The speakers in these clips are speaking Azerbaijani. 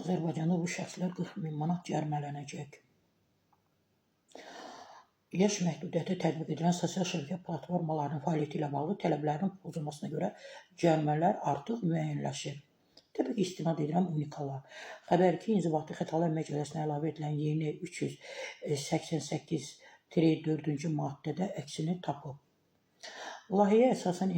Azərbaycanda bu şəxslər 40.000 manat cərimələnəcək. Yaş məhdudiyyəti tətbiq edilən sosial şəbəkə platformalarının fəaliyyəti ilə bağlı tələblərin pozulmasına görə cərimələr artıq müəyyənləşir. Təbii ki, istinad edirəm unikala. Xəbər ki, İnzibati Xətalar Məcəlləsinə əlavə edilən yeni 388-4-cü maddədə əksini tapıb. Layihəyə əsasən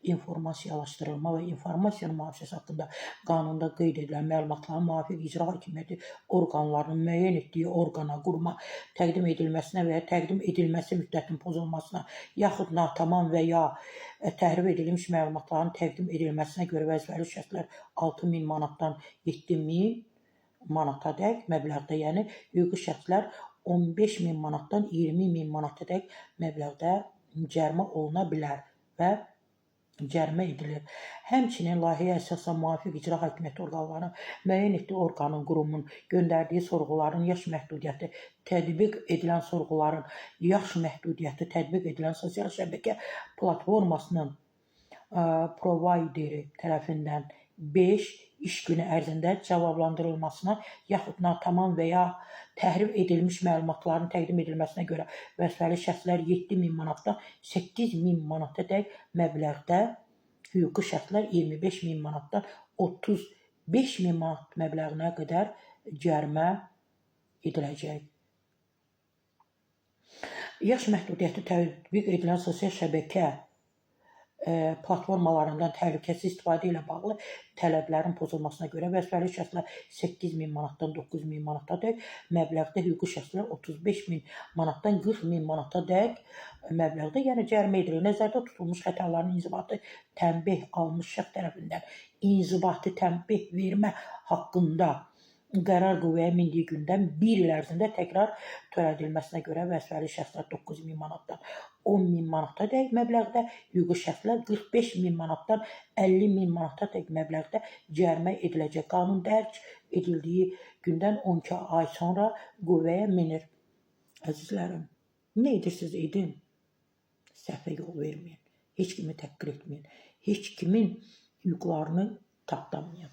informasiyalaşdırılma və informasiyanın mühafizəsi haqqında qanunda qeyd edilən məlumatların müvafiq icra hakimiyyəti orqanlarının müəyyən etdiyi orqana, quruma təqdim edilməsinə və ya təqdim edilməsi müddətinin pozulmasına, yaxud natamam və ya təhrif edilmiş məlumatların təqdim edilməsinə görə vəzifəli şəxslər 6.000 manatdan 7.000 manatadək məbləğdə, yəni hüquqi şəxslər 15.000 manatdan 20.000 manatadək məbləğdə cərimə oluna bilər və cərimə edilir. Həmçinin layihəyə əsasən müvafiq icra hakimiyyəti orqanlarının müəyyən etdiyi orqanın, qurumun göndərdiyi sorğuların yaş məhdudiyyəti tətbiq edilən sorğuların yaş məhdudiyyəti tətbiq edilən sosial şəbəkə platformasının provayderi tərəfindən 5 iş günü ərzində cavablandırılmasına, yaxud natamam və ya təhrif edilmiş məlumatların təqdim edilməsinə görə vəzifəli şəxslər 7.000 manatdan 8.000 manatadək məbləğdə, hüquqi şəxslər 25.000 manatdan 35.000 manat məbləğinə qədər cərimə ediləcək. Yaş məhdudiyyəti tətbiq edilən sosial şəbəkə platformalarından təhlükəsiz istifadə ilə bağlı tələblərin pozulmasına görə vəzifəli şəxslər 8.000 manatdan 9.000 manatadək məbləğdə, hüquqi şəxslər 35.000 manatdan 40.000 manatadək məbləğdə, yəni cərimə edilir. Nəzərdə tutulmuş xətaların inzibati tənbih almış şəxs tərəfindən inzibati tənbih vermə haqqında qərar qüvvəyə mindiyi gündən 1 il ərzində təkrar törədilməsinə görə vəzifəli şəxslər 9.000 manatdan 10.000 manatadək məbləğdə, hüquqi şəxslər 45.000 manatdan 50.000 manatadək məbləğdə cərimə ediləcək. Qanun dərc edildiyi gündən 12 ay sonra qüvvəyə minir. Əzizlərim, nə edirsiniz edin, səhvə yol verməyin, heç kimi təhqir etməyin, heç kimin hüquqlarını tapdamayın.